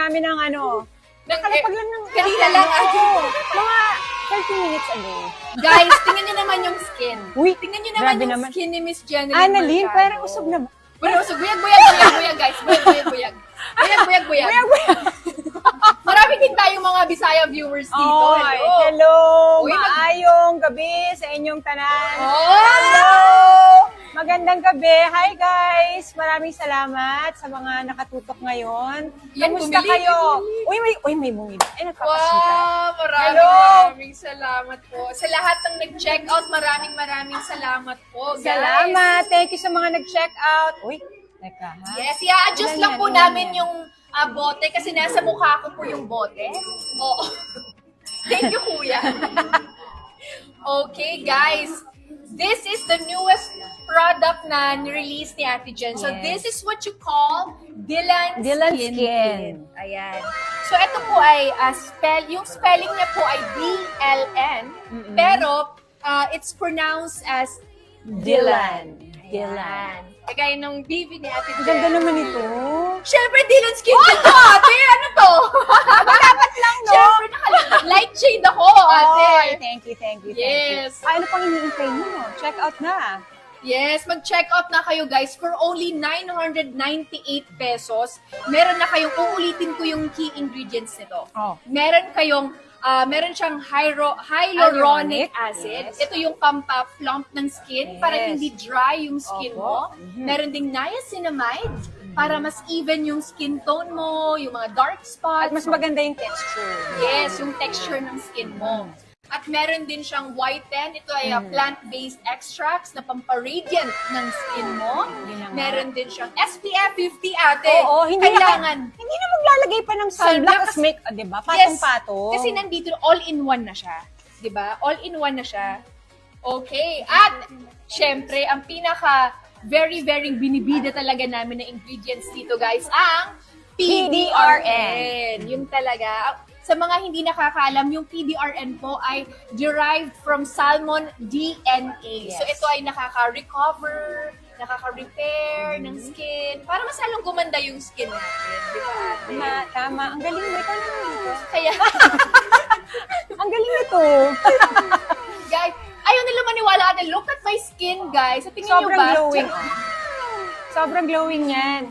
namin ng nakalapag lang ng... Kanina lang. Mga 30 minutes ago. Guys, tingnan nyo naman yung skin. Uy, Tingnan nyo naman grabe yung naman. skin ni Miss Jeneline Annalyn, Mercado. parang usog naman. Buyag, buyag, guys. Buyag. Marami din tayong mga Bisaya viewers dito. Oy, hello! Uy, Maayong gabi sa inyong tanan. Oh! Hello! Magandang gabi. Hi guys! Maraming salamat sa mga nakatutok ngayon. Yan, Kamusta bumili, kayo? bumili. May bumili. Ay, nagpapasita. Wow! Hello! Maraming salamat po. Sa lahat ng nag-check out, maraming salamat po, guys. Salamat! Thank you sa mga nag-check out. Uy, teka ha? Yes, i-adjust Ilan lang yan, po ilan namin yan? yung bote kasi nasa mukha ko po yung bote. Oo. Thank you, kuya. Okay, guys. This is the newest product na ni-release ni Ate Jen. So, Yes. this is what you call Dylan Skin. Kit. Ayan. So, ito po ay yung spelling niya po ay D-L-N, pero it's pronounced as Dylan. Ayan. Kagaya ng BB ni Ate Ang Jen. ganda naman ito. Siyempre, Dylan Skin Kit to, ate. Ano to? Dapat lang, no? Siyempre, light shade ako, ate. Oy, thank you. Yes. Ay, ano pang iniintay mo? Check out na. Yes, mag-check out na kayo guys for only 998 pesos. Meron na kayong, uulitin ko yung key ingredients nito. Oh. Meron siyang hyaluronic acid. Yes. Ito yung pampa-plump ng skin para Yes. hindi dry yung skin mo. Opo. Meron ding niacinamide para mas even yung skin tone mo, yung mga dark spots. At mas maganda yung texture. Yes, yung texture ng skin mo. At meron din siyang whiten. Ito ay plant-based extracts na pampa-radiant ng skin mo. Yun na nga. Meron din siyang SPF 50, ate. Oo, hindi Kailangan. na maglalagay pa ng sunblock Sunblock as kasi- make, di ba? Patong-patong. Kasi nandito, all-in-one na siya. Di ba? All-in-one na siya. Okay. At, syempre, ang pinaka very, very binibida talaga namin na ingredients dito, guys, ang PDRN. Yung talaga. Sa mga hindi nakakaalam, yung PDRN po ay derived from salmon DNA. Yes. So ito ay nakaka-recover, nakaka-repair ng skin para mas lalong gumanda yung skin natin. Di ba, ate? Tama. Ang galing mo. Ikaw naman dito. Kaya, Ang galing nito. guys, ayaw nila maniwala ate. Look at my skin, guys. Sa tingin nyo Sobrang ba? glowing. Sobrang glowing yan.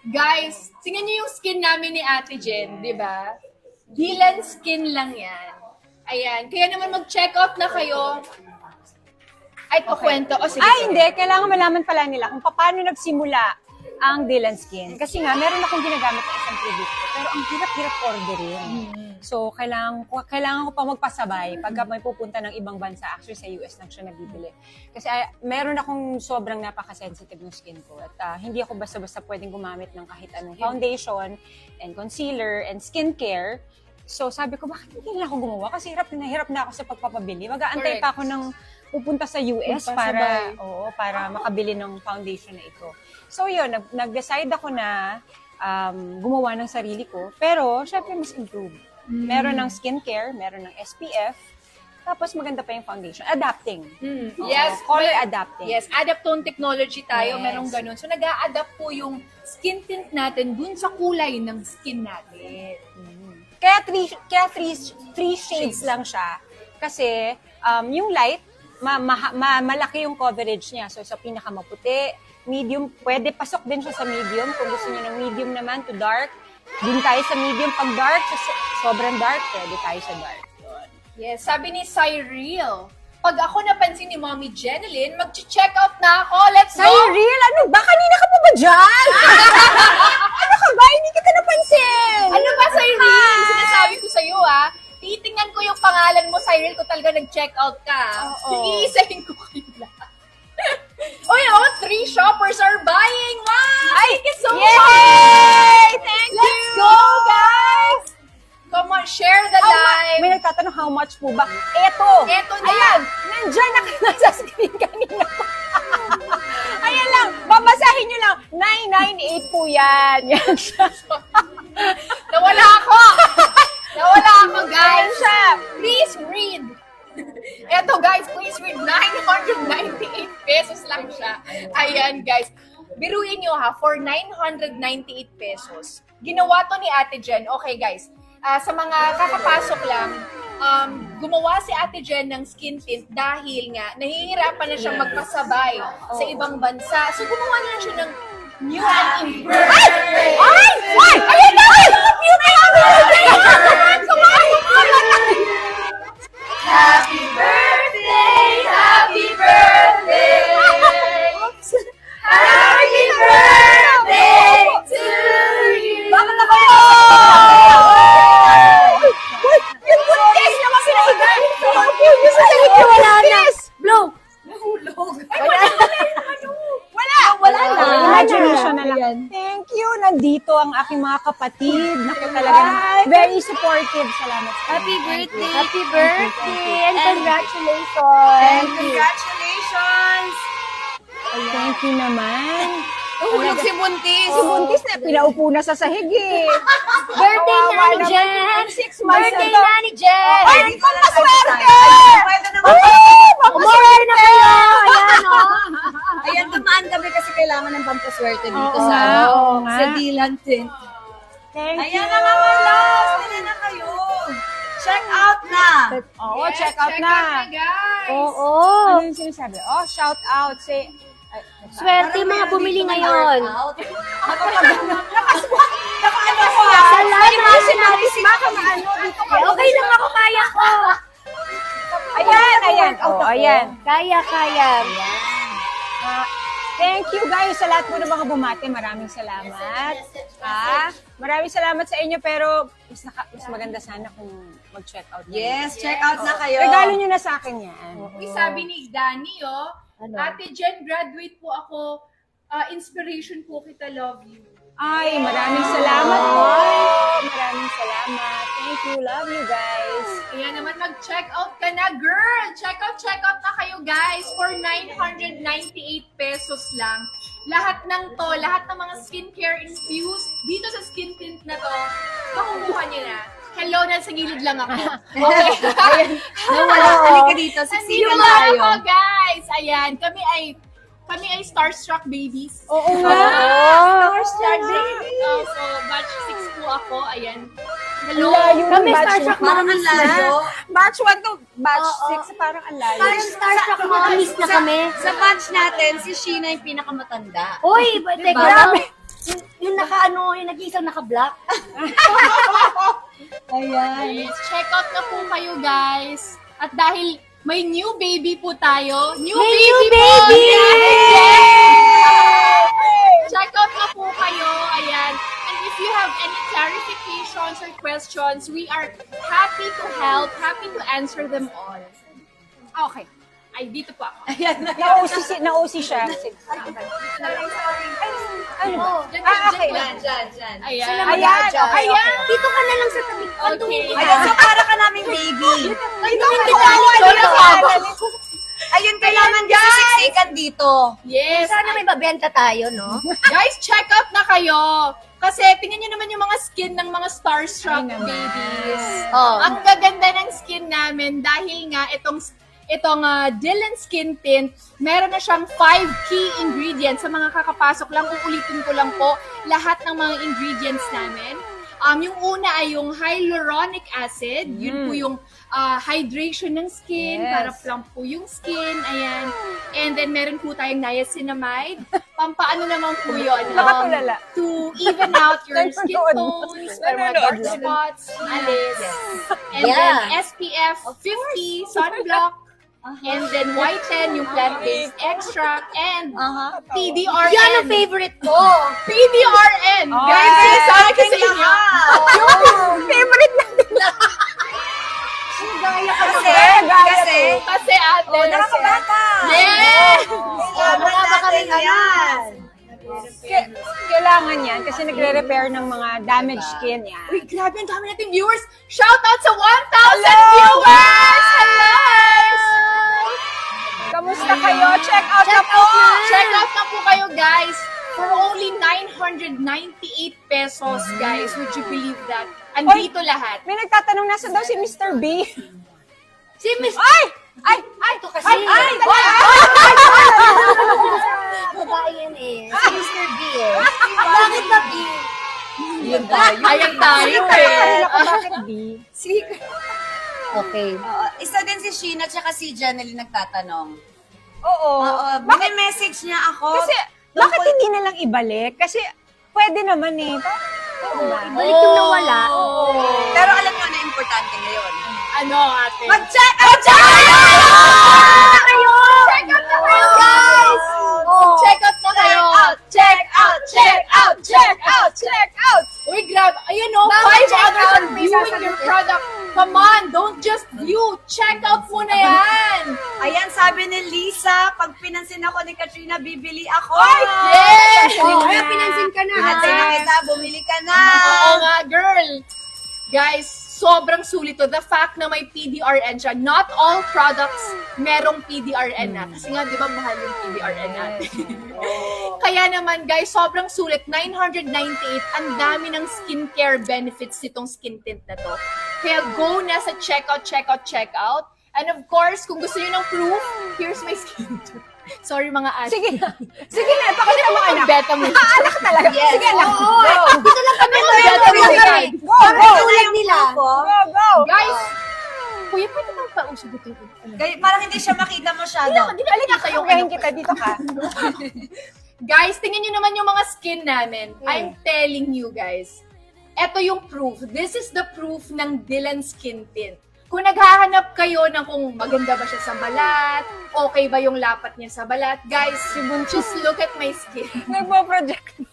Guys, tingnan nyo yung skin namin ni Ate Jen, di ba? Dylan skin lang yan. Ayan. Kaya naman mag-check out na kayo. Ay, kwento. O, sige, Ay, sige. hindi. Kailangan malaman pala nila kung paano nagsimula ang Dylan Skin. Kasi nga, meron akong ginagamit na isang produkto. Pero ang hirap-hirap orderin. So, kailangan ko pa magpasabay pagka may pupunta ng ibang bansa. Actually, sa US lang siya nabibili. Kasi meron akong sobrang napaka-sensitive ng skin ko. At hindi ako basta-basta pwedeng gumamit ng kahit anong foundation and concealer and skincare. So, sabi ko, bakit hindi na ako gumawa? Kasi hirap na ako sa pagpapabili. Mag-aantay pa ako ng pupunta sa US para makabili ng foundation na ito. So, yun, nag-decide ako na gumawa ng sarili ko. Pero, syempre, mas improve. Meron ng skincare, meron ng SPF, tapos maganda pa yung foundation. Adapting. Yes. Color adapting. Yes, Adaptone technology tayo. Yes. Merong ganun. So, nag-a-adapt po yung skin tint natin dun sa kulay ng skin natin. Kaya three shades lang siya. Kasi yung light, malaki yung coverage niya. So sa pinakamaputi, medium, pwede pasok din siya sa medium. Kung gusto niyo ng medium naman to dark, din tayo sa medium. Pag dark, sobrang dark, pwede tayo sa dark. Yes, sabi ni Cyril, pag ako napansin ni Mommy Jeneline, mag-check out na ako. Let's go! Cyril, ano ba? Kanina ka pa ba dyan? Ano ka ba? Hindi kita napansin. Ano ba, Cyril? Sinasabi ko sa'yo, titingnan ko yung pangalan mo, Cyril, kung talaga nag-check out ka. Oo. Iisahin ko kayo lahat. Oh, 3 shoppers are buying! Wow! Ay, thank you so yay! much! Thank Let's you! go, guys! Come on, share the live! May nagtatanong how much po ba? Eto! Eto na! Ayan! Nandyan na nasa screen kanina pa. Ayan lang! Babasahin nyo lang! 998 po yan! Yan siya. Nawala ako! Nawala ako, guys! Ayan siya! Please read! Eto, guys, please read. 998 pesos lang siya. Ayan, guys. biruin nyo ha, for 998 pesos, ginawa to ni Ate Jen. Okay guys, sa mga kakapasok lang, gumawa si Ate Jen ng skin tint dahil nga nahihirapan na siyang magpasabay sa ibang bansa. So gumawa na siya ng new and improved. Ay! Ay! Ayan na! Happy birthday! Happy birthday! Happy birthday to you! Bakit ako yung buntis naman pinahigay! Yung sa sagot niya wala na! Blow! Nahulog! Wala na! Imagination na lang. Thank you. Nandito ang aking mga kapatid. Naku talaga. Very supportive. Salamat. Happy birthday! Happy birthday! And congratulations! And congratulations! Thank you naman. Nahulog si Buntis! Si Buntis na pinaupo na sa sahig eh. Birthday Kawawa na ni naman. Jen! 6 months Birthday na to. na ni Jen! Ay, pampaswerte! Pwede naman. Umorder na kayo! Ayan o! Ayan, dumaan kami kasi kailangan ng pampaswerte dito Oo sa, nga, oo nga. sa Dylan Tint. Thank you. Ayan na mga loves! Tila na kayo! Check out na! Oo, Yes, check out na. guys! Oo! Ano yung sinasabi? Oh, shout out. Say, Swerte yung mga bumili ngayon. Nakaano ko ha? Salamat! baka maano dito ka. Okay lang ako, kaya ko. Ayan, ayan. Oh, ayan. Kaya. Thank you guys sa lahat po ng mga bumate. Maraming salamat. Maraming salamat sa inyo pero mas maganda sana kung mag-check out. Yes, check out na kayo. Regalo nyo na sa akin yan. Uy, sabi ni Danny, Ano? Ate Jen, graduate po ako. Inspiration po kita, love you. Ay, maraming salamat po. Maraming salamat. Thank you. Love you guys. Kaya naman mag-check out ka na, girl! Check out na kayo, guys, for 998 pesos lang. Lahat ng mga skincare infused, dito sa skin tint na to, makukuha niyo na. Hello, nasa gilid lang ako. Okay. Halika dito, siksikan Nandito lang tayo. ako, guys. Ayan, kami ay starstruck babies. Oo nga. Starstruck babies. So, batch 6 po ako. Ayan. Hello. Layo ng Kami batch starstruck one. Parang ang layo. Batch 1 to batch 6, parang ang layo. Parang starstruck mga miss na kami. Sa batch natin, si Sheena yung pinakamatanda. Uy, teka lang. Yung yung nag-iisang naka-black. Ayan. Yes, check out na po kayo, guys. At dahil may new baby po tayo. New May baby new po! baby! Yes! Check out na po kayo. Ayan. And if you have any clarifications or questions, we are happy to help, happy to answer them all. Okay. Ay, dito po ako. Na-OC siya. Ano ba? Okay. Dyan. Ayan. Ayan. Okay. Ayan. Dito ka na lang sa tabi. Okay. Ayan, so para ka naming baby. Ayun, kailangan din sisiksikan dito. Yes. Sana may babenta tayo, no? Guys, check out na kayo. Kasi tingnan nyo naman yung mga skin ng mga starstruck Ay, naman. babies. Oh. Ang gaganda ng skin namin dahil nga itong Dylan Skin Tint, meron na siyang 5 key ingredients. Sa mga kakapasok lang, uulitin ko lang po lahat ng mga ingredients namin. Yung una ay yung hyaluronic acid. Yun po yung hydration ng skin, Yes. para plump po yung skin. Ayan. And then meron po tayong niacinamide. Pampaano naman po yun? Nakatulala. To even out your skin Nanonood. tones, may mga dark spots, alis. And Yeah. then SPF 50, sunblock. And then whiten, yung plant-based extract, and PDRN. Yan ang favorite ko. PDRN! Oh, Guys, yes. sinasabi ko sa inyo. Favorite natin. Kasi ate. Nakakabata. Yes! Kailangan natin yan. Kailangan yan kasi nagre-repair ng mga damaged skin yan. Uy, grabe, ang dami nating viewers. Shout out sa 1,000 viewers! Hello! Kamusta kayo? Check out na po! Check out na po kayo, guys. For only 998 pesos, guys. Would you believe that? Andito lahat. May nagtatanong nasa daw si Mr. B. Si Miss... Ay! Ito kasi. Ay! Babae yan eh. Si Mr. secretly. Okay. Isa din si Sheena tsaka si Janeline nagtatanong. Oo. Bakit message niya ako? Kasi, bakit hindi na lang ibalik? Kasi, pwede naman eh. Balik yung nawala. Pero alam niyo na importante ngayon. Ano, ate? Mag-check out! Check out! Check out na kayo, guys! Check out na kayo! Check out! Check out! Check out! Check out! Uy, grab. Ayun o, 5 others are viewing your product. Come on, don't just view. Check out muna yan. Ayan, sabi ni Lisa, pag pinansin ako ni Katrina, bibili ako. Yes! Kaya pinansin ka na. Pinansin na kita, bumili ka na. Oo nga, girl. Guys, sobrang sulit to. The fact na may PDRN siya. Not all products merong PDRN na. Kasi nga, di ba, mahal yung PDRN natin. Kaya naman, guys, sobrang sulit. 998. Ang dami ng skincare benefits nitong skin tint na to. Kaya go na sa checkout, checkout, checkout. And of course, kung gusto niyo ng proof, here's my skin tint. Sorry mga ate. Sige na. Sige na, pakita mo anak. Beta mo. Anak talaga. Yes. Sige anak. Oo. Dito lang kami. Beta mo. Go, go. Tulad nila. Go, go. Guys, kuya, pwede bang pausog ito? Kaya parang hindi siya makita masyado. Hindi na kita yung Kakahin kita dito ka. Guys, tingnan nyo naman yung mga skin namin. I'm telling you guys. Ito yung proof. This is the proof ng Dylan Skin Tint. Kung naghahanap kayo ng kung maganda ba siya sa balat, okay ba yung lapat niya sa balat, guys, just look at my skin. Nagpo-project.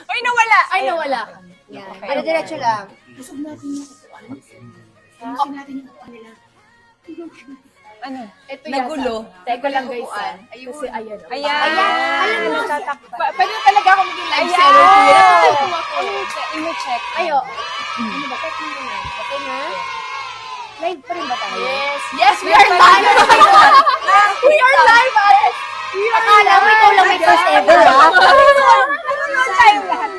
Ay, nawala. Ay, nawala. Yan. Okay. Pero diretso lang. Ano? Ito Nagulo. Teka lang guys. Upuan. Kasi ayan. oh. Ayan. Ayan. Nagtatakpan. Pwede na talaga ako maging live Ayan. seller. Kuya. Natutuwa ako. Ime-check. Ayo. Ano ba? Check mo na. Okay na? Live pa rin ba tayo? Yes. Yes, we are live. We are live, ate. We are Akala mo ikaw lang may first ever, ha? Nanonood tayo lahat.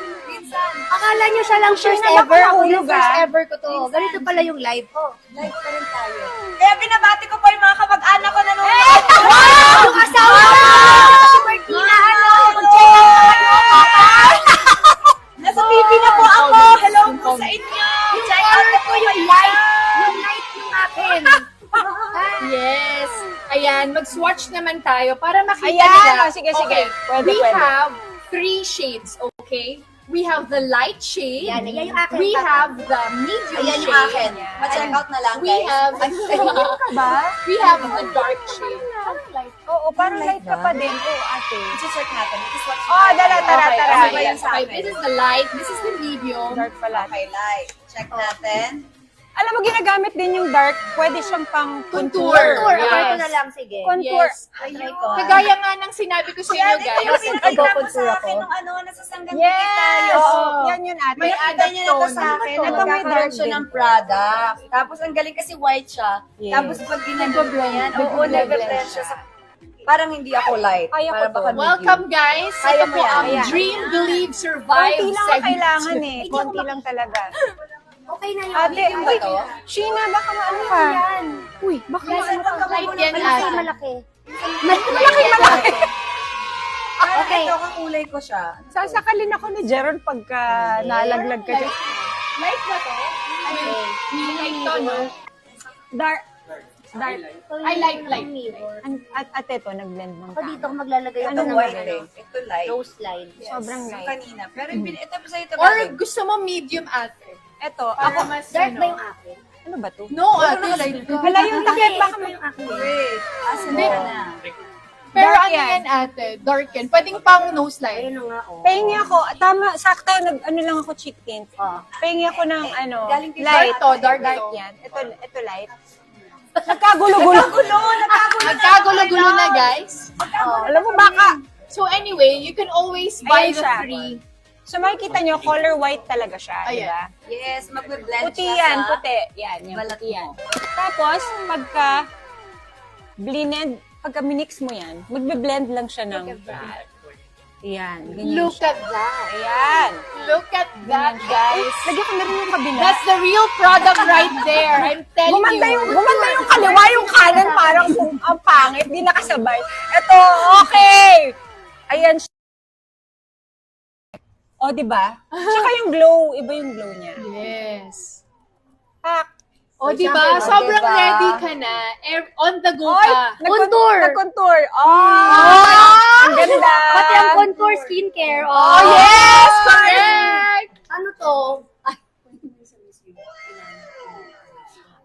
Akala nyo siya lang first Sino ba ever. Ako kahulog, yung first ah? ever ko to. Ganito pala yung live. Live pa rin tayo. Kaya binabati ko pa yung mga kamag-anak ko na nanonood. Yung asawa ko! Si Martina, ano? Mag-check out na kayo, papa! Nasa TV na po ako. Hello po sa inyo. Yung Check out color na ko, yung light. Yung light yung akin. Yes. Ayan, mag-swatch naman tayo para makita Ayan, nila. oh, sige, sige. Okay. Pwede, We pwede. have 3 shades, okay? We have the light shade. Yan, yan yung akin. We papa. have the medium Ayan shade. yung akin. Ma-check out na lang, We guys. have Ba? we have the dark shade. Oo, parang light ka pa din. Oo, ate. I-check natin. I-swatch Oh, tara, tara, Okay, tara. okay, Ano ba yung sa okay. akin? This is the light. This is the medium. Dark pala. Okay, light. Check natin. Alam mo, ginagamit din yung dark. Pwede siyang pang Contour. Contour. Yes. Okay, ito na lang. Sige. Contour. Yes. Try ko. Kagaya nga ng sinabi ko sa inyo, Yan, ito guys. yung pinakita mo Contour sa ako. akin nung ano, nasasanggan Yes! tayo. Oo. Yan yun, ate. May ada niya na to sa akin. Ito may dark Nagkakaroon siya din. ng product. Tapos ang galing kasi white siya. Yes. Tapos pag ginagawa mo yan, oo, Nagbo-blend nag-blend siya sa... Parang hindi ako light. Kaya ko Para to. baka medium. Welcome, guys. Kaya Ito mo po yan. ang Ayan. Dream, Believe, Survive Konti lang ang segment. kailangan eh. Konti lang talaga. Okay na yun. Ate, Medium ba uy, to? Sheena, baka maano ka? Yan. Uy, baka Guys, maano ka? Light yan, Malaki, ate. malaki. Malaki. Parang Okay. ito, kakulay ko siya. Sasakalin ako ni Jeron pagka nalaglag ka dyan. Light ba to? Light to, no? Dark. Dark. I like light. At ito, nag-blend ng Ako dito ako maglalagay Ito ako ng white eh. Ito light. rose line. Sobrang Yung light. kanina. Pero ito pa sa'yo ito. Or gusto mo medium, ate? Ito, Para ako, mas, Dark ano? ba yung akin? ano ba to? No, ate, light ka. Wala yung takip, baka may... Wait. Asan Hindi. na? Pero Dark ano yan. yan, ate? Dark yan. Pwedeng pang nose line. Ayun na nga, oh. Pahingi ako, tama, sakto, ano lang ako cheek tint. Oh. Pahingi ako ng galing kay light. Dark to, dark Dark to. yan. Ito light. Nagkagulo-gulo. Nagkagulo-gulo na, guys. Alam mo, baka. So anyway, you can always buy Ayan the siya. 3. So makikita nyo, color white talaga siya, di Ayan. ba? Yes, magbe-blend Puti siya yan, sa... puti. Yan, yung balat puti yan. mo. Tapos, pagka blended, pagka minix mo yan, magbe-blend lang siya ng yan, ganyan Look siya. at that. Ayan. Look at that, guys. Lagyan ko na rin yung kabila. That's the real product right there. I'm telling Gumanda you. gumanda yung kaliwa, yung kanan, parang ang pangit, di nakasabay. Ito, okay! Ayan siya. O, di ba? Tsaka yung glow, iba yung glow niya. Yes. Pak! O, For di ba? example, Sobrang diba? ready ka na. On the go Oy! ka. Contour. Nag-contour. Oh! Ang ganda! Pati ang contour skincare. Oh, yes! Correct! Ano to?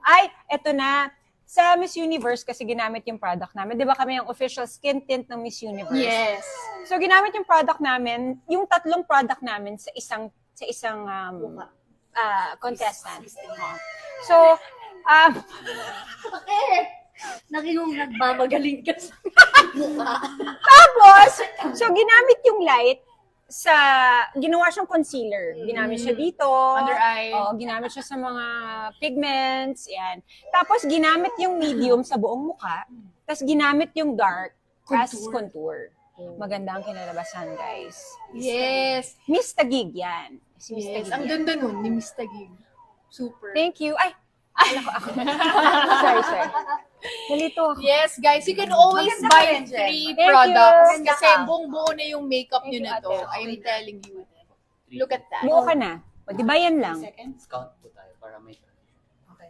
Ay, eto na. Sa Miss Universe kasi ginamit yung product namin. Di ba kami ang official skin tint ng Miss Universe? Yes. So ginamit yung product namin, yung tatlong product namin sa isang contestant. So, Naging nagmamagaling ka sa mukha. tapos, so ginamit yung light ginawa siyang concealer. Ginamit siya dito. Under eye. Ginamit siya sa mga pigments. Yan. Tapos, ginamit yung medium sa buong mukha. Tapos, ginamit yung dark as contour. Maganda ang kinalabasan, guys. Yes. Miss Tagig yan. Si Miss Yes. Tagig Ang yan. ganda nun ni Miss Tagig. Super. Thank you. Ay! Ako. sorry. Nalito ako. Yes, guys, you can always Maganda buy ka rin, Jen. 3 Thank you. products Maganda kasi ka. buong-buo na yung makeup Thank nyo you, na to. ate. I'm telling you. Look at that. Buo ka na. O, di ba yan lang? Discount po tayo para may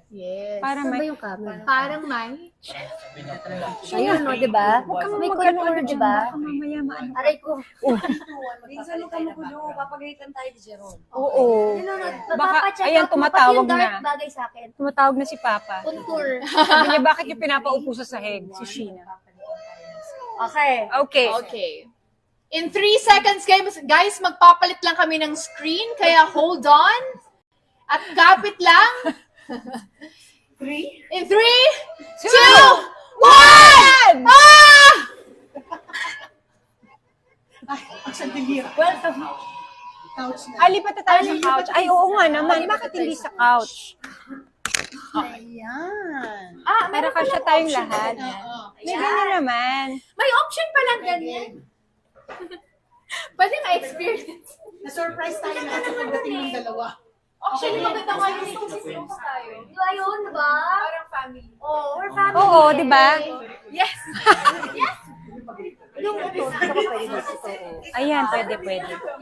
Yes. Para Saan ba may... yung camera? Parang may. Ayun, no, di ba? Huwag kang May magkano contour, di ba? Baka mamaya maano. Aray ko. Minsan mo kamukulo, papagalitan tayo ni Jeron. Oo. Yun, no, Baka, mapapacheck ayan, out mo, pati tumatawag yung dark na. bagay sa akin. Tumatawag na si Papa. Contour. Sabi niya, bakit yung pinapaupo sa sahig? Si Sheena. Okay. Okay. Okay. In 3 seconds, guys, magpapalit lang kami ng screen, kaya hold on. At kapit lang. 3? In 3, 2, 1! Ah! Welcome. Lipat na tayo sa couch. Ay, oo nga naman. Bakit hindi sa couch? Ayan. Para kasya tayong lahat. May ganyan naman. May option pa lang ganyan. Pwede ma-experience. Na-surprise tayo na sa pagdating ng dalawa. Actually, maganda nga yung ito tayo. Di ba yun, di ba? Parang family. Oh, we're family. Oo, di ba? Yes! Yung ito, gusto ko pwede dito. Ayan, pwede.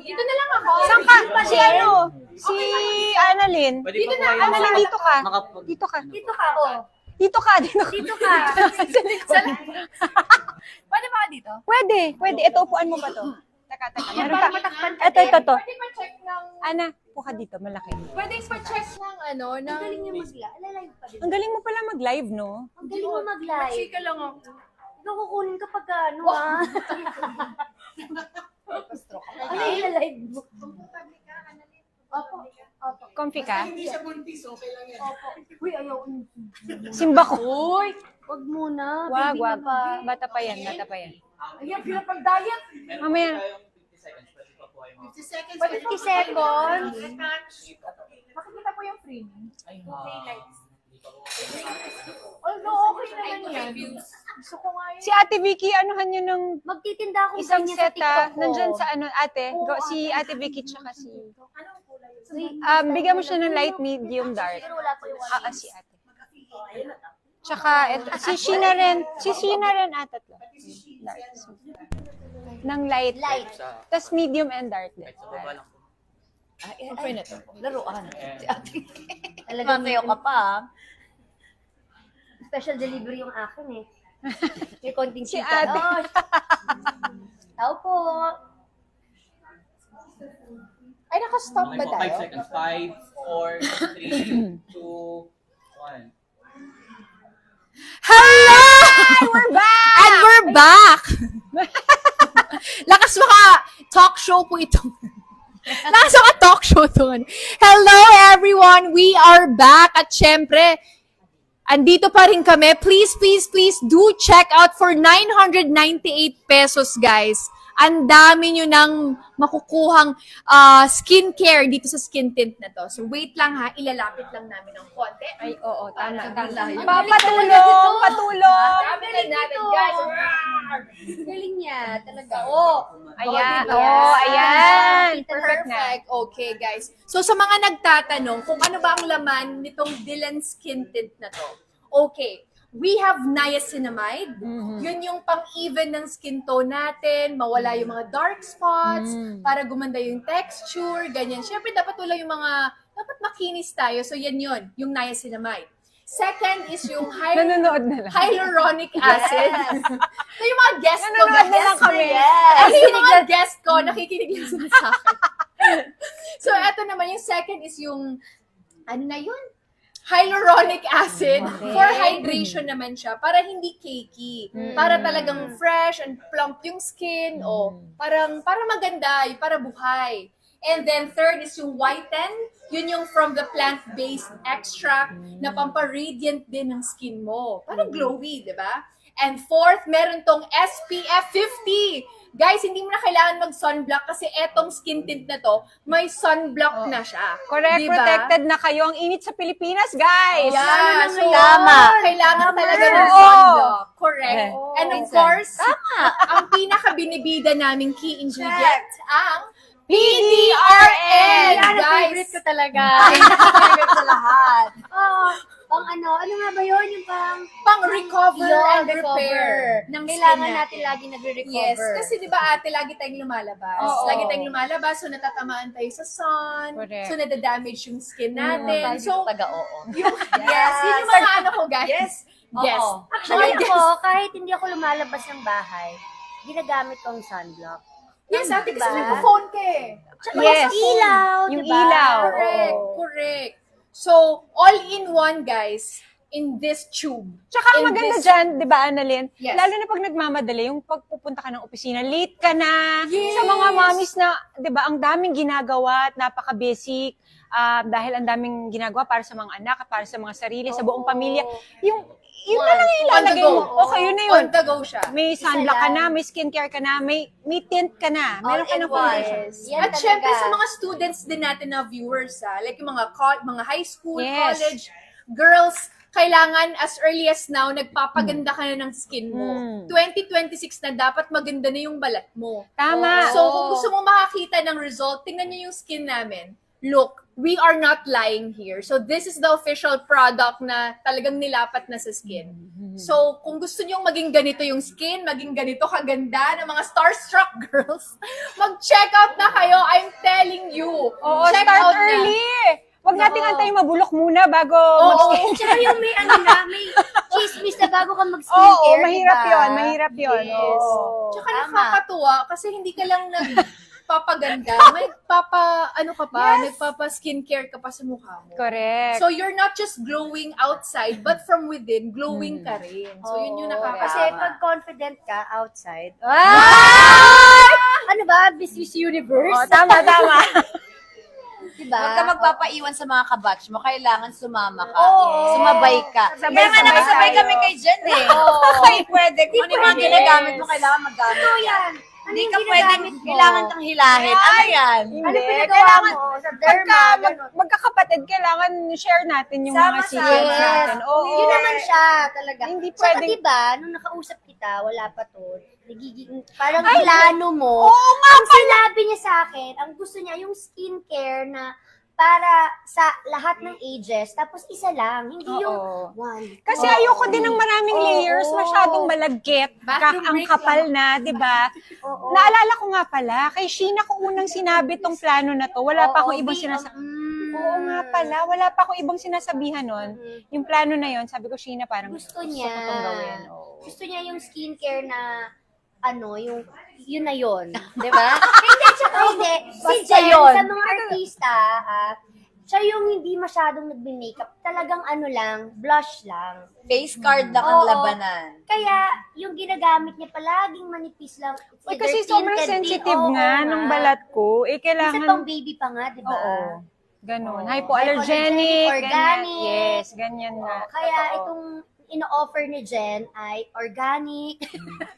Dito na lang ako. Saan ka? Si ano? Si Annalyn. Pwede Dito pa po na, kayo Annalyn, dito ka. makapag- Dito ka. Dito ka, oh. Dito ka. Dito ka. Pwede ba ka dito? Pwede. Ito, upuan mo ba to? Taka. Meron Para pa. matakpan ka Ito. Pwede pa check ng... Ana, upo ka dito. Malaki. Pwede pa check ng ano, ng... Ang galing niya mag-live pa din. Ang galing mo pala mag-live, no? Ang galing mo mag-live. Chika lang ako. Ikaw kukunin kapag ano, ah. Ano yung live mo? Comfy ka? Hindi siya buntis, okay lang yan. Uy, ayaw. Simba ko. Uy! Wag muna. Wag. Baby ka pa. Bata pa yan. Ayan, pinapag-diet. Mamaya. 50 seconds. 50 seconds. Makikita po yung framing. Ay, Although okay naman yan. Gusto ko nga yun. Si Ate Vicky, anuhan nyo ng Magtitinda akong isang ganyan sa set, TikTok ko. nandyan sa ano, ate, si Ate Vicky tsaka si... bigyan mo siya ng light, medium, dark. Pero wala pa yung Si ate. Tsaka, si Sheena rin ata to. Dark. Ng light. Light. Tapos medium and dark din. sa baba lang po. Okay na to. Laruan. Talagang Masayo ka pa, ah. special delivery yung akin eh. May konting Si chika. ate. Oh. Tao po. Ay, nakastop ba Okay po, 5 tayo? seconds. 5, 4, 3, 2, 1. Hello! We're back! And we're back! Lakas maka talk show po ito. Lakas maka talk show to. Hello everyone! We are back at syempre, andito pa rin kami. Please do check out for 998 pesos, guys. Ang dami nyo nang makukuhang skincare dito sa skin tint na to. So wait lang ha, ilalapit lang namin ng konti. Ay, oo, tama. Patulong! Dami na natin, guys. Galing niya. Talaga. Oh. Ayan. Body Oo, niya. ayan. Perfect na. Perfect. Okay, guys. So, sa mga nagtatanong kung ano ba ang laman nitong Dylan Skin Tint na to. Okay. We have niacinamide. Yun yung pang-even ng skin tone natin, mawala yung mga dark spots, para gumanda yung texture, ganyan. Siyempre, dapat wala yung mga dapat makinis tayo. So yan yun, yung niacinamide. Second is yung Nanonood na lang. hyaluronic acid. So yung mga guest ko, Nanonood na lang kami. Ay, yung mga guest ko, nakikinig lang sila sa akin. So eto naman, yung second is yung, ano na yun? Hyaluronic acid. For hydration naman siya. Para hindi cakey. Para talagang fresh and plump yung skin. O parang para maganda, para buhay. And then third is yung whiten. Yun yung from the plant-based extract na pampa-radiant din ng skin mo. Parang glowy, di ba? And fourth, meron tong SPF 50. Guys, hindi mo na kailangan mag-sunblock kasi etong skin tint na to, may sunblock na siya. Correct, Diba? protected na kayo. Ang init sa Pilipinas, guys. Yeah, so Tama. kailangan talaga ng Oo. sunblock. Correct. Oo. And of course, ang pinaka-binibida naming key ingredient, ang PDRN! Yan ang Guys, favorite ko talaga. Favorite sa lahat. Oo. Pang ano nga ba yun? Yung pang-recover Yun, and repair ng Kailangan skin natin lagi nagre-recover. Yes, kasi di ba ate, lagi tayong lumalabas. Oo. Lagi tayong lumalabas, so natatamaan tayo sa sun, Correct. so nadadamage yung skin natin. So, Taga-oo. yung, yes, yun yung mga ano ko, guys. Yes. Yes. Oo. Actually Mga ako, kahit hindi ako lumalabas ng bahay, ginagamit ko ang sunblock. Yes, ate, kasi Diba? nagpo-phone ka eh. Tsaka Yes. ilaw, Yung diba? ilaw. Correct, Oo. correct. So, all in one, guys, in this tube. Tsaka ang In maganda this- dyan, di ba, Annalyn? Yes. Lalo na pag nagmamadali, yung pagpupunta ka ng opisina, late ka na. Yes. Sa mga mommies na, di ba, ang daming ginagawa at napaka-basic. Dahil ang daming ginagawa para sa mga anak, para sa mga sarili, sa buong pamilya. Yung na lang yung On the ilalagay go. mo. Okay, yun na yun. On the go siya. May sunblock ka lang. na, may skincare ka na, may tint ka na. Meron ka All in ng one. foundation. Yan At syempre talaga. sa mga students din natin na viewers, like yung mga high school, Yes. college, girls, kailangan as early as now, nagpapaganda ka na ng skin mo. 2026 na dapat maganda na yung balat mo. Tama. So kung gusto mo makakita ng result, tingnan niyo yung skin namin. Look, we are not lying here. So this is the official product na talagang nilapat na sa skin. So kung gusto niyo maging ganito yung skin, maging ganito kaganda ng mga starstruck girls, mag-check out na kayo. I'm telling you. Oo, Check start out na. early. Huwag nating antayin mabulok muna bago Tsaka yung may may chismis na bago ka Oo, mag-skincare, mahirap diba? yun, mahirap yun. Yes. Oo. Tsaka Tama. nakakatuwa kasi hindi ka lang nagpapaganda. May nagpapa-skincare ka pa sa mukha mo. Correct. So you're not just glowing outside, but from within, glowing ka rin. So yun yung Kasi nakakasama. pag confident ka outside, Ah! ano ba, Miss Universe? Oh, tama, tama. Diba? Huwag ka magpapaiwan sa mga kabatch mo. Kailangan sumama ka. Oo. Sumabay ka. Sabay, Kaya nga sabay nakasabay tayo. kami kay Jen eh. Hindi pwede. Kung ano yung mga pwede. ginagamit mo, kailangan maggamit Ano yan. yan? Ano Hindi yung ka pwede, ginagamit mo? kailangan kang hilahin. Ano yan? Ano pinagawa kailangan, mo? Sa pagka derma, gano'n. magkakapatid, kailangan share natin yung mga Sama-sama. secrets natin. Oo. Yun naman siya talaga. Hindi Tsaka pwedeng- diba, nung nakausap kita, wala pa to, nagiging, parang plano mo. Oo nga Ang sinabi niya sa akin, ang gusto niya yung skincare na para sa lahat ng ages, tapos isa lang, hindi yung Oo. one. Kasi ayoko din ng maraming layers, masyadong malagkit, Bathroom ang break kapal na, di ba? Oo. Naalala ko nga pala, kay Sheena ko unang sinabi tong plano na to, wala pa akong ibang sinasabi. Oo nga pala, wala pa akong ibang sinasabihan nun. Yung plano na yon, sabi ko, Sheena, parang Gusto niya. ko tong gawin. Oo. Gusto niya yung skincare na, yun na yun. Di ba? Hindi, tsaka hindi. Si Basta Jen, yun. sa mga artista, siya yung hindi masyadong nagbe-makeup. Talagang lang, blush lang. Face card lang ang Oo. labanan. Kaya, yung ginagamit niya palaging manipis lang. Uy, Either kasi thin, sobrang thin, sensitive oo nga nga. ng balat ko. Eh, Kasi kailangan... pang baby pa nga, di ba? Oo. Ganon. Oo. Hypoallergenic. Hypoallergenic, ganyan. organic. Yes, ganyan nga. Kaya Totoo. itong ino-offer ni Jen ay organic.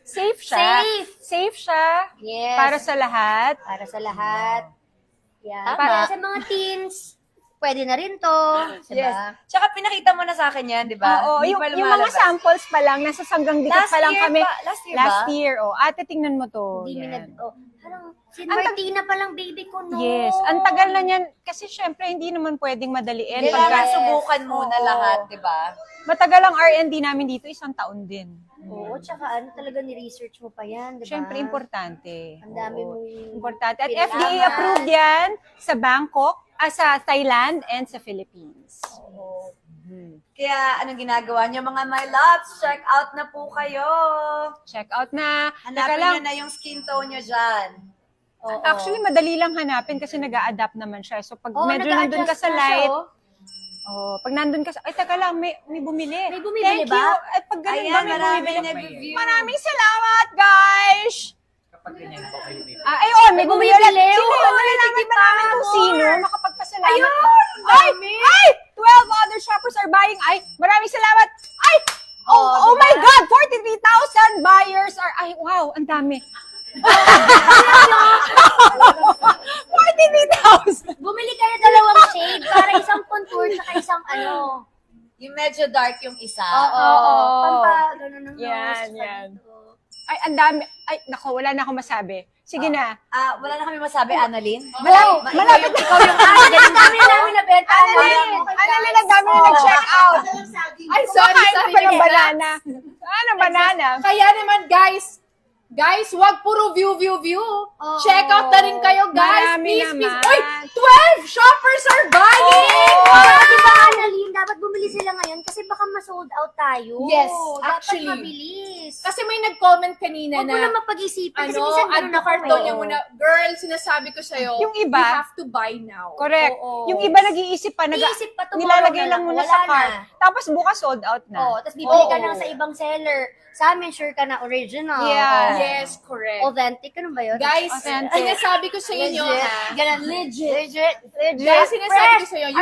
Safe siya. Safe. Safe siya. Yes. Para sa lahat. Para sa lahat. Yan. Tama. Para sa mga teens, pwede na rin to. Yes. Diba? Tsaka pinakita mo na sa akin yan, di ba? Oo, Hindi yung, pa yung mga lumalabas. samples pa lang, nasa sanggang dikit Last pa lang year kami. ba? Last year ba? Last year, oh. Ate, tingnan mo to. Hindi Yan. parang, si Ang tag- Martina pa lang baby ko, no? Yes, ang tagal na niyan. Kasi syempre, hindi naman pwedeng madaliin. Kailangan Pagka, subukan muna Oo. lahat, di ba? matagal ang R&D namin dito, 1 taon din. Oo, tsaka talaga ni-research mo pa yan, diba? Syempre, importante. Ang dami Oo. mong Importante. At kailangan. FDA approved yan sa Bangkok, Sa Thailand and sa Philippines. Kaya anong ginagawa niyo mga my loves? Check out na po kayo. Check out na. Teka Hanapin lang. niyo na yung skin tone niyo dyan. Oo. Actually, madali lang hanapin kasi nag-a-adapt naman siya. So, pag Oo, medyo nandun ka nag-a-adjust sa na siya, light, oh. pag nandun ka sa, ay, teka lang, may bumili. May bumibili Thank ba? you. At pag ganun Ayan, ba, may marami bumibili. nag-review. Maraming salamat, guys! Kapag ganyan po kayo may Ayun, may bumili ulit. bumibili. Sino yun? Oo, Malalaman pa namin kung more. sino. Makapagpasalamat. Ayun! Ay! 12 other shoppers are buying. Ay, maraming salamat. Ay! Oh, Oh my God! 43,000 buyers are... Ay, wow, ang dami. 43,000! Bumili kayo dalawang shade para isang contour at isang ano. Yung medyo dark yung isa. Oo. Ganun ng Yan, nose. yan. Ay, ang dami. Ay, nako, wala na akong masabi. Sige na. Wala na kami masabi, Annalyn. Malapit na. Ikaw yung ang dami namin na benta. Annalyn, ang dami na nag-check out. Ay, sorry, Kumakain ka sorry. pa ng banana. Ano, banana? Kaya naman, guys, wag puro view. Check out na rin kayo, guys. Marami Please. naman. Uy, 12 shoppers are buying! Kaya diba, Annalyn, dapat bumili sila ngayon kasi baka ma-sold out tayo. Yes, Dapat actually. mabilis. Kasi may nag-comment kanina Huwag mo na, na mapag-isipan kasi ano, minsan add ganun to ako cart daw eh. niya muna. Girl, sinasabi ko sa'yo, Yung iba, you have to buy now. Correct. Oo. Yung iba nag-iisip pa, Iisip pa tomorrow nilalagay na lang lang, muna wala sa na. cart. Tapos bukas sold out na. Oh, tapos bibili ka Oo. lang sa ibang seller. Sa amin, sure ka na original. Yeah. Yes, correct. Authentic. Ano ba yun? Guys, Authentic. sinasabi ko sa inyo, Legit. ha? Ganun, legit. Guys, sinasabi ko sa inyo, Fresh.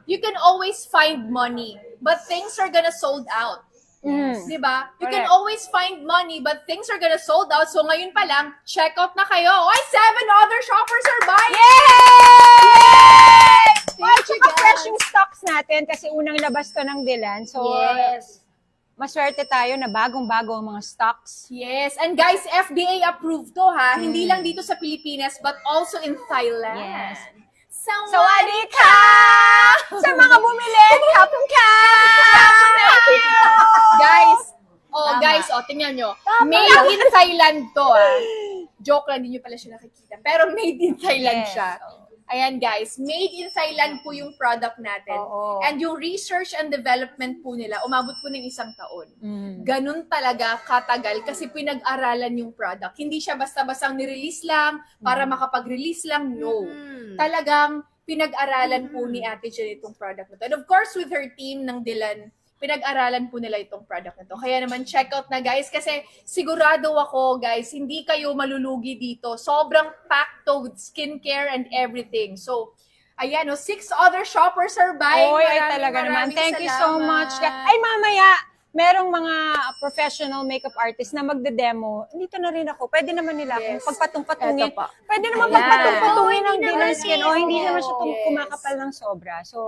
you can always find money, but things are gonna sold out. Mhm. Diba? You can Correct. always find money, but things are gonna sold out. So ngayon pa lang, check out na kayo. Oy, 7 other shoppers are buying! Yay! Thank At you, saka guys. fresh yung stocks natin kasi unang labas to ng Dilan. So, Yes. maswerte tayo na bagong-bago ang mga stocks. Yes, and guys, FDA approved to ha. Hindi lang dito sa Pilipinas, but also in Thailand. Yes. Sawadee ka! Sa mga bumili, kapong ka! Guys, tingnan nyo. Made in Thailand to Joke lang, hindi nyo pala siya nakikita. Pero made in Thailand Yes. siya. Ayan guys, made in Thailand po yung product natin. Oo. And yung research and development po nila, umabot po ng 1 taon. Mm. Ganun talaga katagal kasi pinag-aralan yung product. Hindi siya basta-bastang nirelease lang para makapag-release lang. No. Talagang pinag-aralan po ni Ate Jen itong product na to. And of course, with her team ng Dilan, pinag-aralan po nila itong product na to. Kaya naman, check out na guys. Kasi sigurado ako, guys, hindi kayo malulugi dito. Sobrang packed to with skincare and everything. So, ayan, 6 other shoppers are buying. Oy, ay talaga naman. Thank you so much. Ay, mamaya, merong mga professional makeup artist na magde-demo. Dito na rin ako. Pwede naman nila Yes. kung pagpatong-patungin. Eto pa. Pwede naman Ayan. magpatong-patungin ng Hindi Dilan naman Skin. eh. O, hindi naman siya Yes. kumakapal ng sobra. So,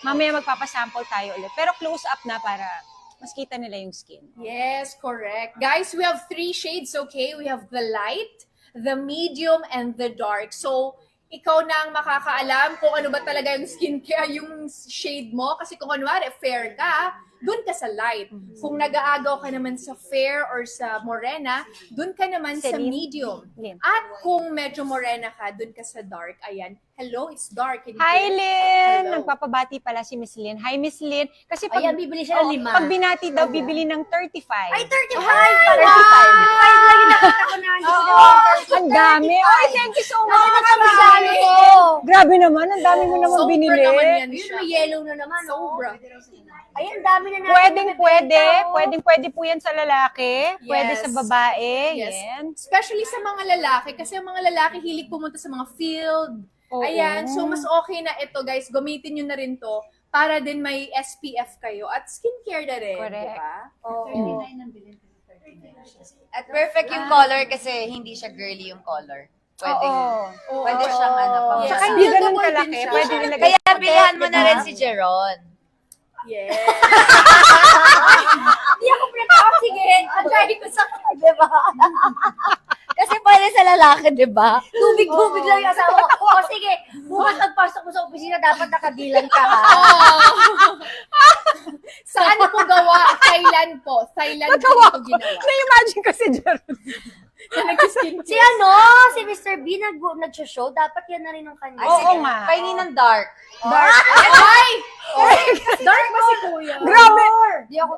mamaya magpapasample tayo ulit. Pero close up na para mas kita nila yung skin. Yes, correct. Guys, we have 3 shades, okay? We have the light, the medium, and the dark. So, ikaw na ang makakaalam kung ano ba talaga yung skincare, yung shade mo. Kasi kung kunwari, fair ka, dun ka sa light. Kung nag-aagaw ka naman sa fair or sa morena, dun ka naman sa Celine. medium. Lin. At kung medyo morena ka, dun ka sa dark. Ayan. Hello, it's dark. Can you Hi, hear? Lynn! Hello. Nagpapabati pala si Miss Lynn. Hi, Miss Lynn. Kasi pag, Ayan, bibili siya ng 5. pag binati daw, bibili ng 35. Ay, 35! Ay, 35 lang yung nakita ko na. Ang dami. Ay, thank you so much. Nakakabisalo ko. Grabe naman, ang dami mo naman Sobra binili. naman yan Yun, siya. may yellow na naman. Sobra. Ayan, dami na natin. Pwede po yan sa lalaki. Pwede Yes. sa babae. Yes. Yan. Especially sa mga lalaki, kasi ang mga lalaki hilig pumunta sa mga field. Oo. Ayan, so mas okay na ito guys, gamitin nyo na rin to para din may SPF kayo at skincare na rin, Correct. di ba? Oo. At perfect yung color kasi hindi siya girly yung color. Pwede. Oo. Pwede siyang ano. Yes. pang- Saka hindi ganun Buildable din kalaki. siya. Pwede nilagay. Kaya bilhan mo na rin si Jeron. Yes. Hindi ako prepare. Sige, try ko sa kanya, di ba? Kasi pwede sa lalaki, di ba? Tubig-tubig lang yung asawa ko. O sige, bukas pagpasok mo sa opisina, dapat nakadilan ka, ha? Saan po gawa? Thailand po. Thailand po ito ginawa. Na-imagine ko si Jeron. Nag-skincare. Si Mr. B nag-show, dapat yan na rin ang kanya. Oo nga. Pahingi ng dark. Ay! Dark ba si Kuya? Grabe! Di ako,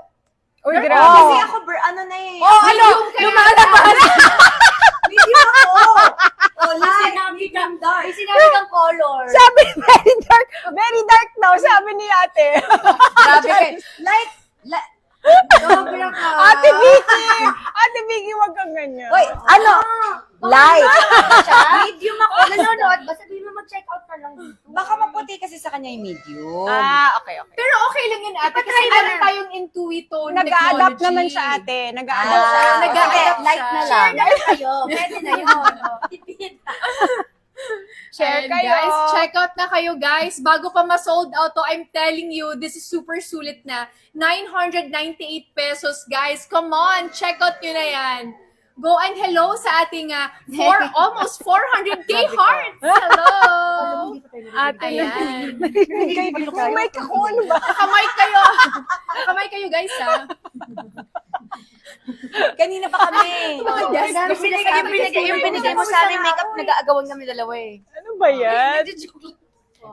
Uy, Kasi grabe. ako, ano na eh. Lumalabas! may sinabi kang color. Sabi, very dark daw, sabi ni ate. Grabe kayo. Like, Sobrang Ate Vicky, wag kang ganyan. Uy, light. medium ako. Nanonood ba? Sabihin mo mag-check out na lang dito. Baka maputi kasi sa kanya yung medium. Okay. Pero okay lang yun, ate. Kasi Ipatry mo meron na. tayong intuito Nag-a-adapt naman siya, ate. Nag-a-adapt siya. Nag-a-adapt light siya. na lang. Share na lang kayo. Pwede na yun. Tipid. Share And kayo. guys, check out na kayo guys. Bago pa ma-sold out to, I'm telling you, this is super sulit na. 998 pesos, guys. Come on, check out nyo na yan. Go and hello sa ating almost 400k hearts. Hello! Ate, Ayan. may kakon ba? Kamay kayo. Kamay kayo, guys, ha? Kanina pa kami. Yung binigay mo sa amin makeup, nag-aagawan kami dalawa eh. Ano ba yan?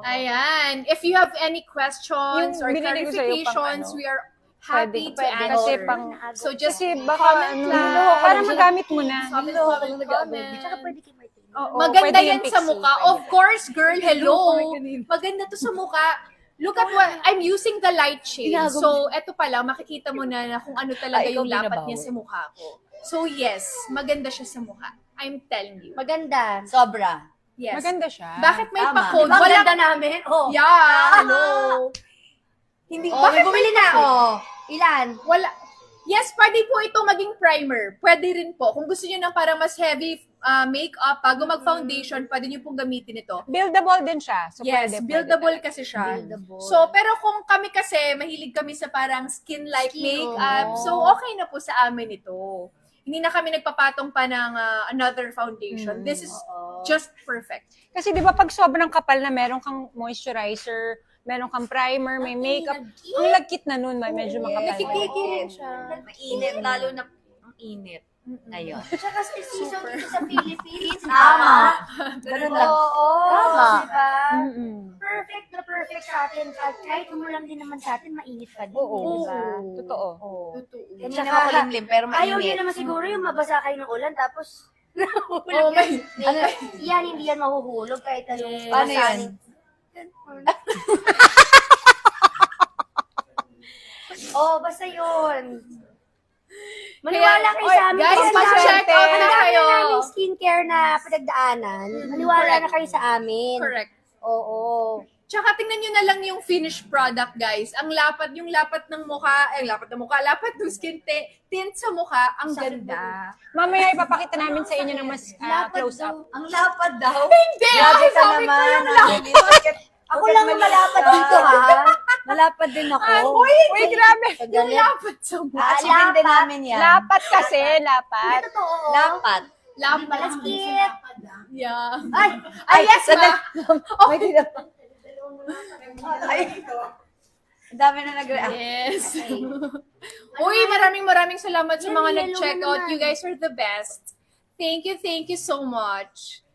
Ayan. If you have any questions Yung or binili ko sa'yo pang clarifications, ano, we are happy to Kasi answer. so just baka comment lang. para magamit mo na. Comment. Tsaka pwede kayo may tingin. Oo, Maganda pwede yan yung sa pixie, mukha. pwede. Of course, girl, hello. Maganda to sa mukha. Look at what, I'm using the light shade. So, eto pala, makikita mo na kung ano talaga yung lapat niya sa mukha ko. So, yes, maganda siya sa mukha. I'm telling you. Maganda. Sobra. Yes. Maganda siya. Bakit may Tama. pa-code? Diba ang Wala ganda namin? Oh. Yeah, hello. Hindi, Oh, bakit bumili may na. pa-code? Oh. Ilan? Wala. Yes, pwede po ito maging primer. Pwede rin po. Kung gusto niyo ng para mas heavy makeup, bago mag-foundation, pwede niyo pong gamitin ito. Buildable din siya. So Yes, pwede, buildable kasi siya. Buildable. So, pero kung kami kasi, mahilig kami sa parang skin-like Skin, makeup, oh. so okay na po sa amin ito. Hindi na kami nagpapatong pa ng another foundation. This is just perfect. Kasi di ba pag sobrang kapal na meron kang moisturizer, meron kang primer, may makeup, ang lagkit na nun, medyo makapal. Nakikiki rin siya. Mainit, lalo na ang init. Ngayon. Tsaka season dito sa Philippines. Tama. Ganun lang. Oo. Tama. Diba? Mm-mm. Perfect na perfect sa atin. At kahit umulan din naman sa atin, mainit pa din. Oo. Diba? Totoo. Oo. Kanina makulimlim, pero Ayaw niyo mainit. naman siguro yung mabasa kayo ng ulan tapos Oh my. ano, hindi yan mahuhulog kahit anong Paano basahin. yan? Oh, basta yun. Maniwala kayo Oy, sa amin. guys, kasi mag-check out na kayo. namin skincare na pinagdaanan. Maniwala na kayo sa amin. Correct. Oo. Tsaka tingnan nyo na lang yung finished product, guys. Ang lapat, yung lapat ng mukha, lapat ng skin tint sa mukha, ang ganda. Mamaya ipapakita namin sa inyo ng mas close up. Ang lapad daw. Hindi! Grabe ka sabi ko naman. yung lapat. Ako lang ang malapad dito, ha? Malapad din ako. Uy, grabe. Yung lapat sa mukha. Achievin din namin yan. Lapat kasi, lapat. Totoo. Lapat. Lapat. Malaskit. Yeah. Ay, Yes, ma. Ang dami na nag-react. Yes. Uy, maraming salamat sa mga nag-check out. You guys are the best. Thank you so much.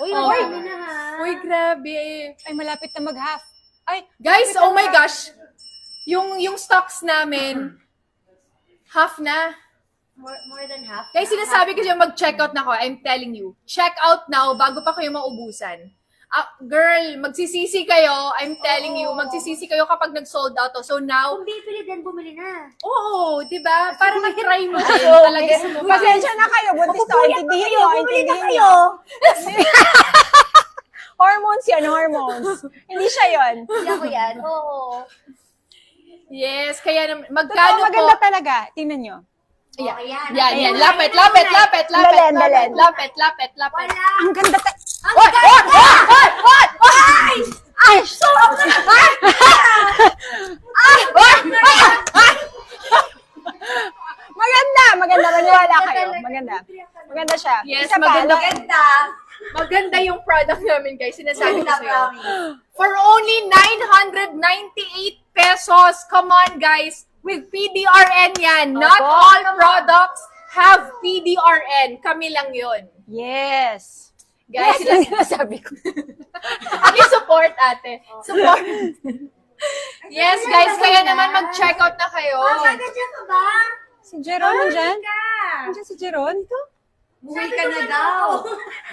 Uy, Oh. marami na, ha? Uy, grabe. Ay, malapit na mag-half. Ay, Guys, oh my gosh. Yung stocks namin, half na. More than half. Guys, sinasabi ko siya mag-check out na ako. I'm telling you. Check out now bago pa kayo maubusan. Girl, magsisisi kayo. I'm telling you, magsisisi kayo kapag nag-sold out to. So now, Kung bibili din, bumili na. oo, di ba? Para mag-try mo din talaga sa mukha. pasensya na kayo. Buntis to. Intindihin Kayo, nyo. bumili na Intindihin kayo. nyo. Hormones yan, hormones. Hindi siya yun. Hindi ako yan. Oo. Yes, kaya naman, Totoo, magkano po? maganda talaga. Tingnan nyo. Yeah. Ayan. Yan. Ayan. Lapit. Belen. Lapit. Wala. Ang ganda. What? Ay! Maganda. Maniwala kayo. Maganda siya. Yes, Isa pa, maganda. Maganda. Maganda yung product namin, guys. Sinasabi ko Maganda, sa'yo. promise. For only 998 pesos. Come on, guys. with PDRN yan. Not Opo. all products have PDRN. Kami lang yun. Yes. Guys, Yes, lang sinasabi ko. Please support, ate. Support. Yes, guys, kaya naman mag-check out na kayo. Nandiyan ka ba? Si Jeron nandyan? Ka. Nandyan si Jeron? Ito? Umuwi ka na daw.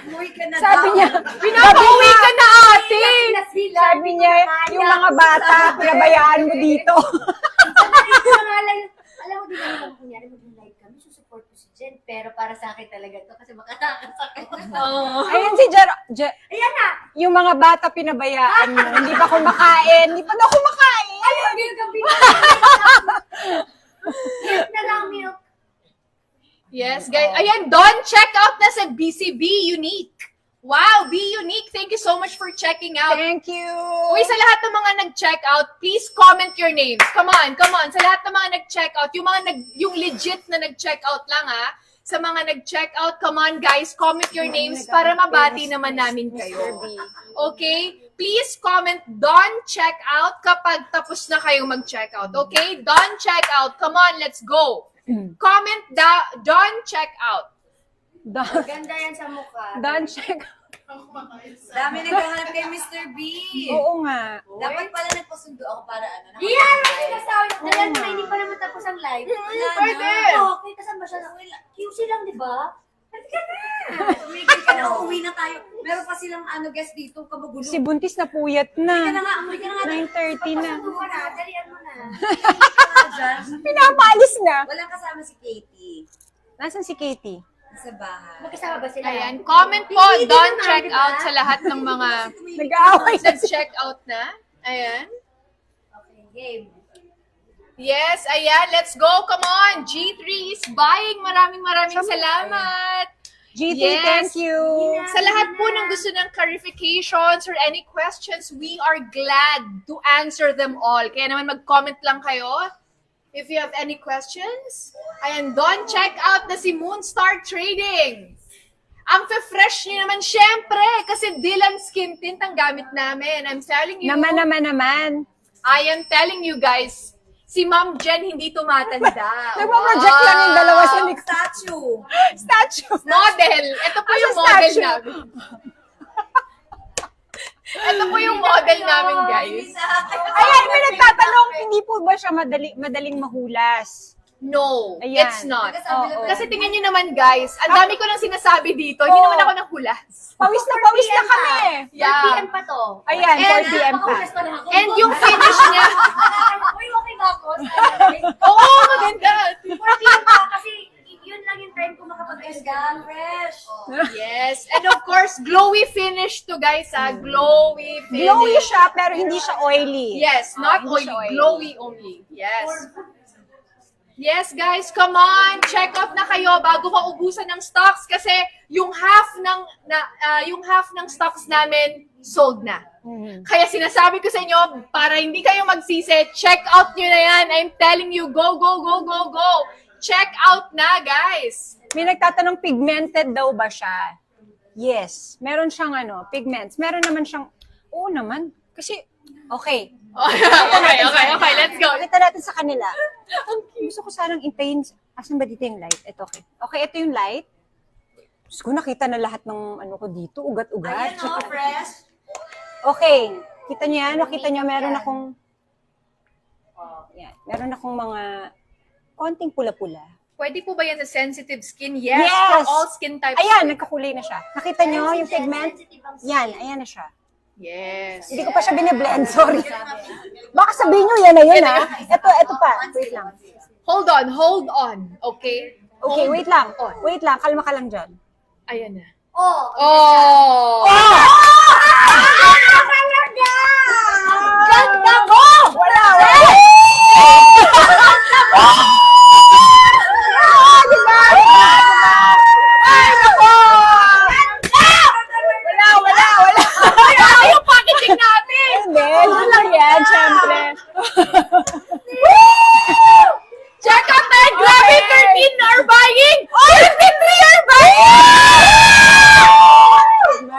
Umuwi ka na Sabi daw. niya, Pinapauwi ka na, ate! sabi niya, yung mga bata, pinabayaan mo dito. Alam mo, di ba naman kunyari mag-live kami, susupport ko si Jen, pero para sa akin talaga to kasi baka nakakasakit. Ayun si Jeron. Ayan na! Yung mga bata pinabayaan mo. Hindi pa kumakain. Hindi pa daw kumakain. Alam mo, yung gabi na. Milk na lang, milk. Yes, guys. Ayan, Don, check out na sa BCB Unique. Wow, Be Unique. Thank you so much for checking out. Thank you. Uy, sa lahat ng mga nag-check out, please comment your names. Come on, come on. Sa lahat ng mga nag-check out, yung legit na nag-check out lang ha. Sa mga nag-check out, come on guys, comment your names para mabati naman namin kayo. Okay? Please comment Don check out kapag tapos na kayong mag-check out. Okay? Don check out. Come on, let's go. Comment Don check out. Ganda yan sa mukha. Don check. Dami naghahanap kay Mr. B. Oo nga. Dapat pala nagpasundo ako para ano. Iyan! Ang sinasabi ko. Dahil na hindi pa naman tapos ang live. Pwede. Okay, kasama siya. QC lang, di ba? Pwede ka na. Tumigil ka na, uuwi na tayo. Meron pa silang guest dito, kabagulo. Si Buntis na puyat Umuwi ka na na. nga, umuwi ka na nga. 9:30 na. Pagpasundo ka na. Dalian mo na. Pinapaalis na. Walang kasama si Katie Nasaan si Katie? sa bahay. Magkasama ba sila? Ayan, comment po Don check out sa lahat ng mga Nag-aaway na. nag-check out na. Ayan. Okay, game. Yes, ayan, let's go. Come on. G3 is buying. Maraming salamat. G3, Yes. thank you. Sa lahat po ng gusto ng clarifications or any questions, we are glad to answer them all. Kaya naman mag-comment lang kayo if you have any questions. Ayan, Don, check out na si Moonstar Trading. Ang fresh niya naman, syempre, kasi Dylan Skin Tint ang gamit namin. I'm telling you. Naman. I am telling you guys, si Ma'am Jen hindi tumatanda. Nagpa-project lang yung dalawa sa likod. Statue. Model. Ito po yung Ano model statue? namin. Ito po yung model namin, guys. Ayan, may nagtatanong, hindi po ba siya madaling mahulas? No, Ayan. it's not. Oo. Kasi tingnan nyo naman, guys, ang dami ko nang sinasabi dito. Hindi Oo. naman ako nahulas. Pawis na kami. 4 Yeah. PM pa to. Ayan, And- 4 p.m. pa. Makahulas pa na ako. And yung finish niya, Uy, okay ba ako? oo, maganda. 4 PM pa kasi yun lang yung time ko makapag-ganda. Fresh. Yes. And of course, glowy finish to, guys, ha? Glowy finish. Glowy siya, pero hindi siya oily. Yes, not hindi oily. siya Glowy only. Yes. Yes, guys, come on. Check out na kayo bago maubusan ng stocks kasi yung half ng stocks namin sold na. Kaya sinasabi ko sa inyo, para hindi kayo magsisi, check out nyo na yan. I'm telling you, go, go, go, go, go. Check out na, guys. May nagtatanong, pigmented daw ba siya? Yes. Meron siyang pigments. Meron naman siyang, oo naman. Kasi, okay. Okay, let's go. Pakita natin sa kanila. Gusto ko sanang intayin. Asan ba dito yung light? Ito, okay. Okay, ito yung light. Diyos ko, nakita na lahat ng ko dito. Ugat-ugat. Ayan o, fresh. Okay. Kita niyo yan? Nakita niyo, meron akong, yan. Meron akong mga konting pula-pula. Pwede po ba yan sa sensitive skin? Yes, Yes! for all skin types. Ayan, nagkakulay na siya. Nakita niyo yung pigment? Yan, ayan na siya. Yes. Hindi ko pa siya bine-blend, sorry. Baka sabihin niyo, yan na yun, ha? Ito pa. Wait lang. Hold on. Okay? Okay, Hold wait lang. on. Wait lang, kalma ka lang dyan. Ayan na. Oh! Oh! Ganda mo! Wala! Diba? Ay, nako! Wala! Ay, yung packaging natin! Hindi, yun lang yan, syempre. Check out na! Grabe, 13 are buying! 53 are buying!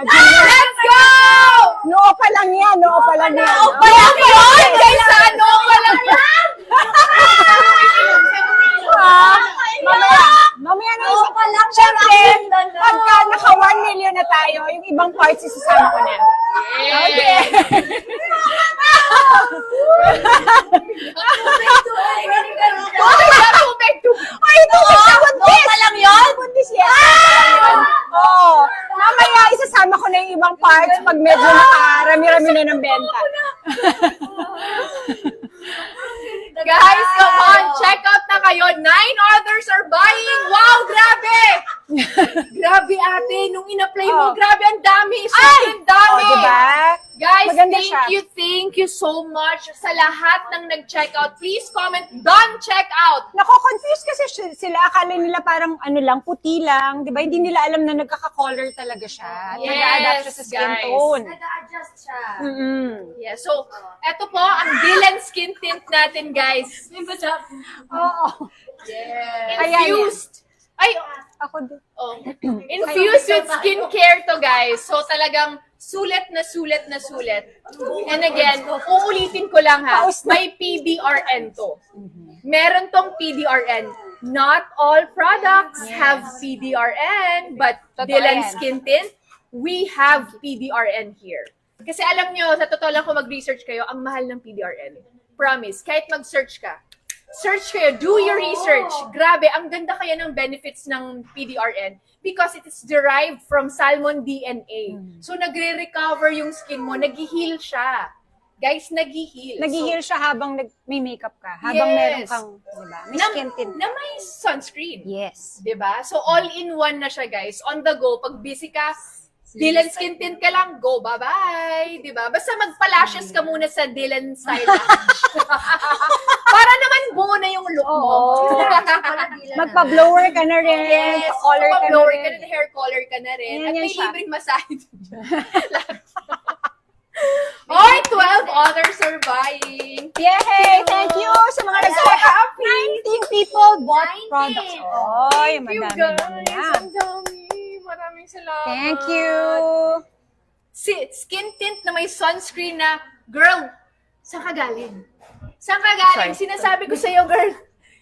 Let's go! Noo pa lang yan. Kaya yun! Guys, ano pa lang yan? Aurelio na tayo, yung ibang parts isasama ko na. Okay. Ay, ito siya, buntis! pa lang yun? Buntis yan. Oo. Mamaya, isasama ko na yung ibang parts pag medyo nakarami-rami na ng benta. Guys, come on, check out na kayo. 9 others are buying. Wow, grabe! Grabe ate, nung in-apply mo, Oh. grabe, ang dami. Sobrang dami. Oh, diba? Guys, Maganda siya. thank you so much sa lahat ng nag-check out. Please comment, done check out. Nako-confuse kasi sila. Akala nila parang ano lang, puti lang. Di ba? Hindi nila alam na nagkaka-color talaga siya. Yes, Nag-a-adapt siya sa skin guys. tone. Nag-a-adjust siya. Mm-mm. Yeah, so, eto po ang Dylan skin tint natin, guys. Oo. Infused. Ay, Ako din. oh. Infused with skincare to, guys. So, talagang sulit na sulit na sulit. And again, uulitin ko lang ha, may PDRN to. Meron tong PDRN. Not all products have PDRN, but Totoo Dylan yan. Skin Tint, we have PDRN here. Kasi alam nyo, sa totoo lang kung mag-research kayo, ang mahal ng PDRN. Promise, kahit mag-search ka, search kayo, do your research. Grabe, ang ganda kaya ng benefits ng PDRN because it is derived from salmon DNA. So, nagre-recover yung skin mo, nag-heal siya. Guys, nag-heal. Nag-heal siya habang may makeup ka. Habang Yes. meron kang, di ba? May skin tint. Na may sunscreen. Yes. 'Di ba? So, all-in-one na siya, guys. On the go, pag busy ka, Dylan Skin Tint ka lang, go, bye-bye. 'Di ba? Basta magpa-lashes ka muna sa Dylan Style Lash. Para naman buo na yung look mo. Magpa-blower ka na rin. Yes, Pa-color ka na blower rin. ka na, hair color ka na rin. Yan, At yan may siya. libreng masahe. Oy, 12 others are buying. Yay! Thank you sa mga nag-check up. 19 people bought 19. products. Oy, Thank you, madami guys. na. Ang dami. Maraming salamat. Thank you. Skin tint na may sunscreen na, girl, saan ka galing? Saan ka galing? Sorry. Sinasabi ko sa'yo, girl.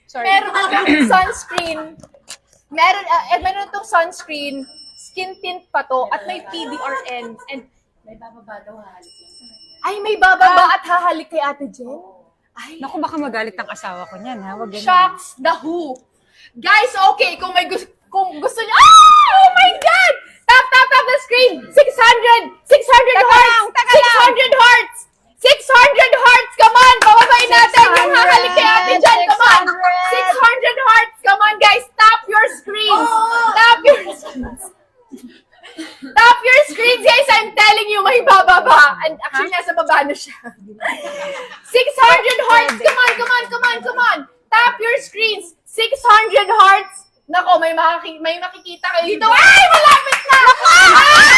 Sorry. Meron kang sunscreen. Meron itong sunscreen, skin tint pa to, at may PDRN. And May bababa daw halik. ay, may bababa at hahalik kay Ate Jen. Ay, Naku, baka magalit ang asawa ko niyan, ha? Wag ganyan. shocks the who. Guys, okay, kung gusto niyo, oh my God! Tap the screen! 600 hearts! Taka lang. 600 hearts! 600 hearts! Come on! Pababain natin yung hahalik kay Ate Jen! Come on! 600 hearts! Come on, guys! Tap your screens! Tap your screens! Tap your screens, guys! I'm telling you, may bababa. And actually, nasa baba na siya. 600 hearts! Come on! Tap your screens! 600 hearts! Nako, may makikita kayo dito. Ay! Malapit na! Malapit!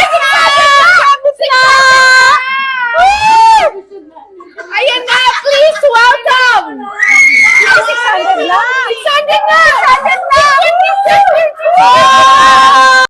600